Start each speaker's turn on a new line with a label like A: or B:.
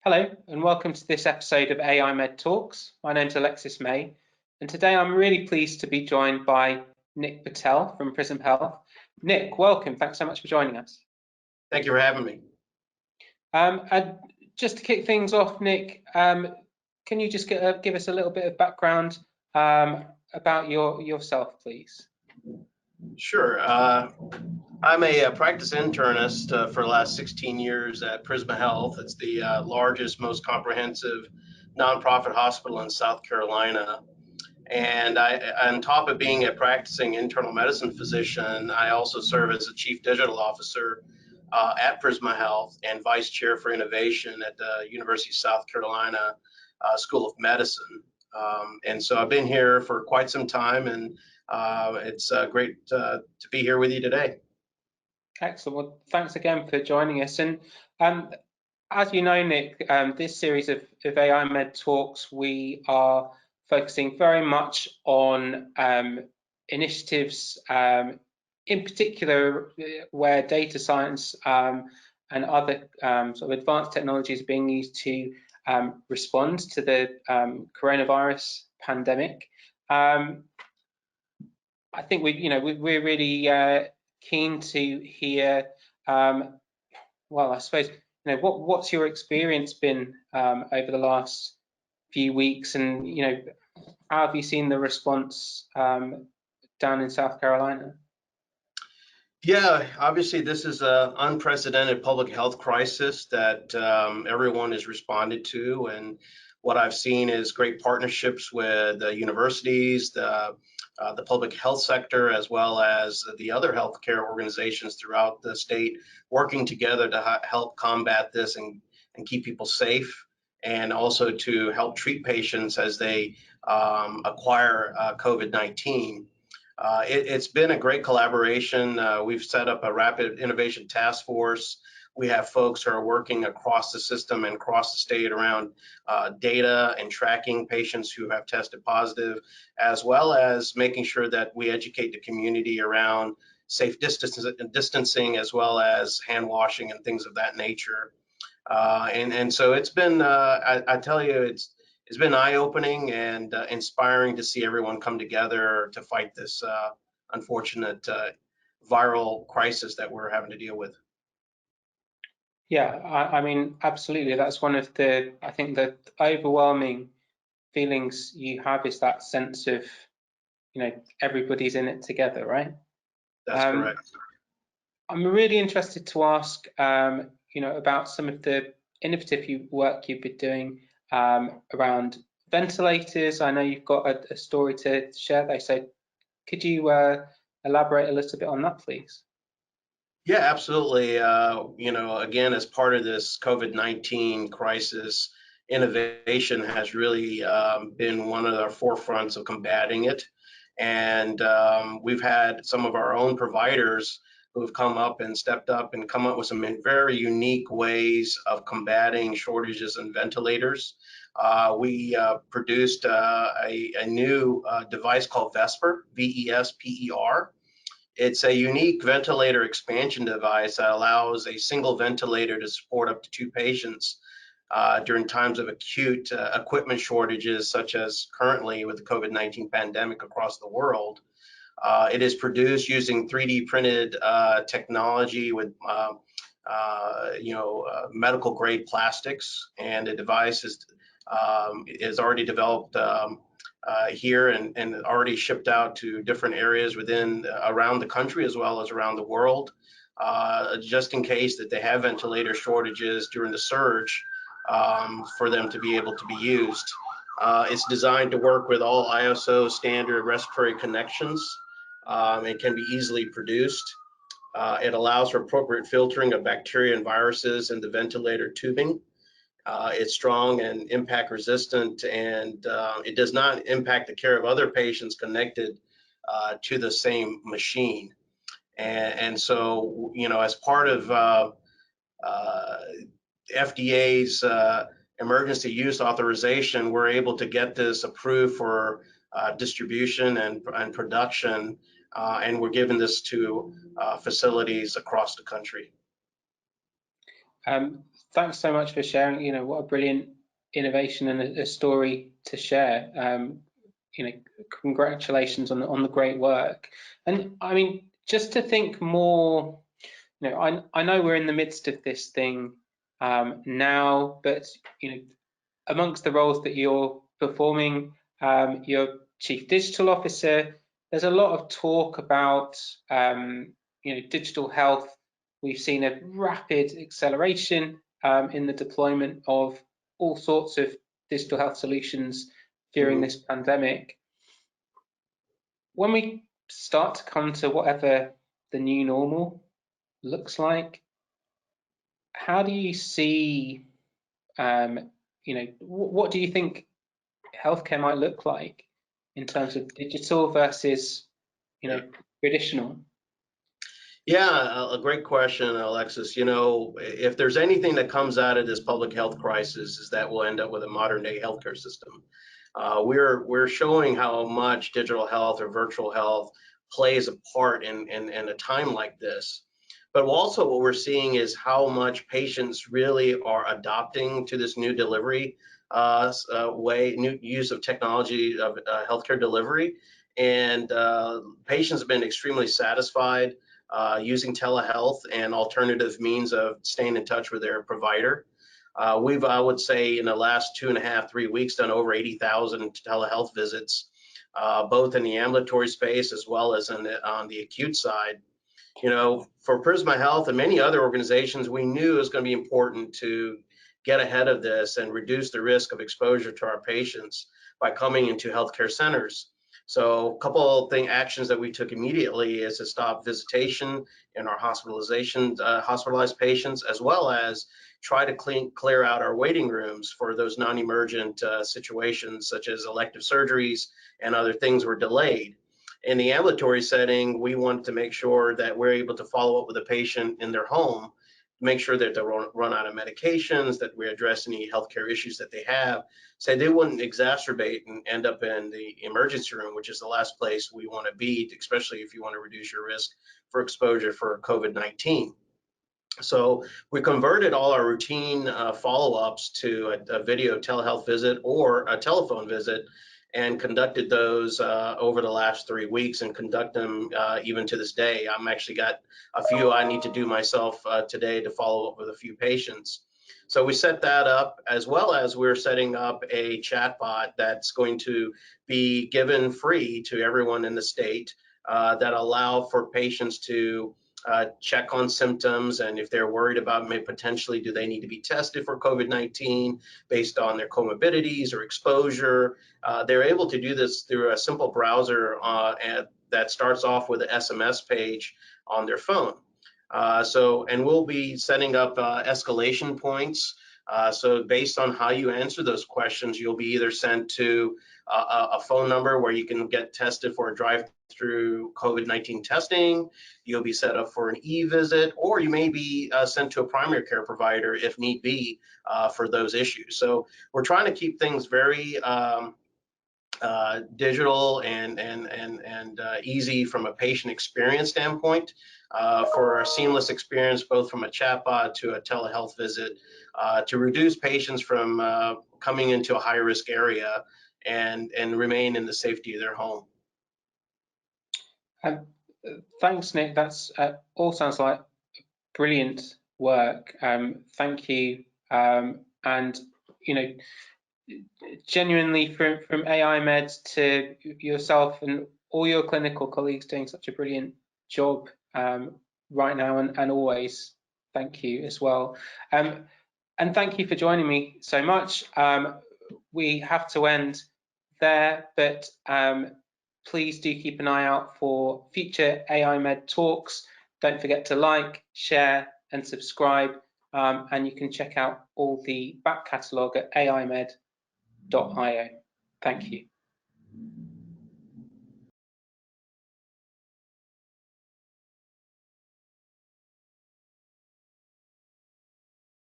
A: Hello and welcome to this episode of AI Med Talks. My name's Alexis May, and today I'm really pleased to be joined by Nick Patel from Prisma Health. Nick, welcome. Thanks so much for joining us.
B: Thank you for having me.
A: And just to kick things off, Nick, can you just give us a little bit of background about yourself, please?
B: Sure. I'm a practice internist for the last 16 years at Prisma Health. It's the largest, most comprehensive nonprofit hospital in South Carolina. And on top of being a practicing internal medicine physician, I also serve as a chief digital officer at Prisma Health and vice chair for innovation at the University of South Carolina School of Medicine. And so I've been here for quite some time, and it's great to be here with you today.
A: Excellent. Well, thanks again for joining us. And as you know, Nick, this series of AI Med Talks, we are focusing very much on initiatives, in particular where data science and other sort of advanced technologies are being used to respond to the coronavirus pandemic. I think we're really keen to hear, well, I suppose, what's your experience been over the last few weeks, and how have you seen the response down in South Carolina?
B: Yeah, obviously this is an unprecedented public health crisis that everyone has responded to, and what I've seen is great partnerships with the universities, the public health sector, as well as the other healthcare organizations throughout the state, working together to help combat this and keep people safe, and also to help treat patients as they acquire COVID-19. It's been a great collaboration. We've set up a rapid innovation task force. We have folks who are working across the system and across the state around data and tracking patients who have tested positive, as well as making sure that we educate the community around safe distancing, as well as hand washing and things of that nature. And so it's been, I tell you, it's been eye-opening and inspiring to see everyone come together to fight this unfortunate viral crisis that we're having to deal with.
A: Yeah, I mean, absolutely. That's one of the, I think, the overwhelming feelings you have is that sense of, everybody's in it together, right?
B: That's correct.
A: I'm really interested to ask, about some of the innovative work you've been doing around ventilators. I know you've got a story to share there, so could you elaborate a little bit on that, please?
B: Yeah, absolutely. Again, as part of this COVID-19 crisis, innovation has really been one of our forefronts of combating it. And we've had some of our own providers who have come up and stepped up and come up with some very unique ways of combating shortages in ventilators. We produced a new device called Vesper, VESPER. It's a unique ventilator expansion device that allows a single ventilator to support up to 2 patients during times of acute equipment shortages, such as currently with the COVID-19 pandemic across the world. It is produced using 3D printed technology with medical grade plastics, and the device is already developed here and already shipped out to different areas around the country as well as around the world, just in case that they have ventilator shortages during the surge, for them to be able to be used. It's designed to work with all ISO standard respiratory connections. It can be easily produced. It allows for appropriate filtering of bacteria and viruses in the ventilator tubing. It's strong and impact resistant, and it does not impact the care of other patients connected to the same machine. And so, as part of FDA's emergency use authorization, we're able to get this approved for distribution and production, and we're giving this to facilities across the country.
A: thanks so much for sharing. What a brilliant innovation and a story to share. Congratulations on the great work. And I mean, just to think more, I know we're in the midst of this thing now, but amongst the roles that you're performing, you're Chief Digital Officer. There's a lot of talk about digital health. We've seen a rapid acceleration in the deployment of all sorts of digital health solutions during this pandemic. When we start to come to whatever the new normal looks like, how do you see, what do you think healthcare might look like in terms of digital versus, traditional?
B: Yeah, a great question, Alexis. If there's anything that comes out of this public health crisis, is that we'll end up with a modern day healthcare system. We're showing how much digital health or virtual health plays a part in a time like this. But also what we're seeing is how much patients really are adopting to this new delivery new use of technology of healthcare delivery. And patients have been extremely satisfied using telehealth and alternative means of staying in touch with their provider. We've, I would say, in the last 2.5, 3 weeks, done over 80,000 telehealth visits, both in the ambulatory space as well as on the acute side. For Prisma Health and many other organizations, we knew it was going to be important to get ahead of this and reduce the risk of exposure to our patients by coming into healthcare centers. So a couple of actions that we took immediately is to stop visitation in our hospitalized patients, as well as try to clear out our waiting rooms for those non-emergent situations, such as elective surgeries and other things were delayed. In the ambulatory setting, we want to make sure that we're able to follow up with a patient in their home, make sure that they run out of medications, that we address any healthcare issues that they have, so they wouldn't exacerbate and end up in the emergency room, which is the last place we want to be, especially if you want to reduce your risk for exposure for COVID-19. So we converted all our routine follow-ups to a video telehealth visit or a telephone visit, and conducted those over the last 3 weeks and conduct them even to this day. I'm actually got a few I need to do myself today to follow up with a few patients. So we set that up, as well as we're setting up a chatbot that's going to be given free to everyone in the state that allow for patients to check on symptoms, and if they're worried about potentially do they need to be tested for COVID-19 based on their comorbidities or exposure, they're able to do this through a simple browser that starts off with an SMS page on their phone. And we'll be setting up escalation points. So based on how you answer those questions, you'll be either sent to a phone number where you can get tested for a drive-through COVID-19 testing. You'll be set up for an e-visit, or you may be sent to a primary care provider if need be for those issues. So we're trying to keep things very digital and easy from a patient experience standpoint for a seamless experience, both from a chatbot to a telehealth visit, to reduce patients from coming into a high-risk area and remain in the safety of their home.
A: Thanks, Nick. That's all sounds like brilliant work. Thank you. And genuinely, from AI Med to yourself and all your clinical colleagues doing such a brilliant job right now and always. Thank you as well. And thank you for joining me so much. We have to end there, but please do keep an eye out for future AI Med talks. Don't forget to like, share, and subscribe. And you can check out all the back catalogue at aimed.io. Thank you.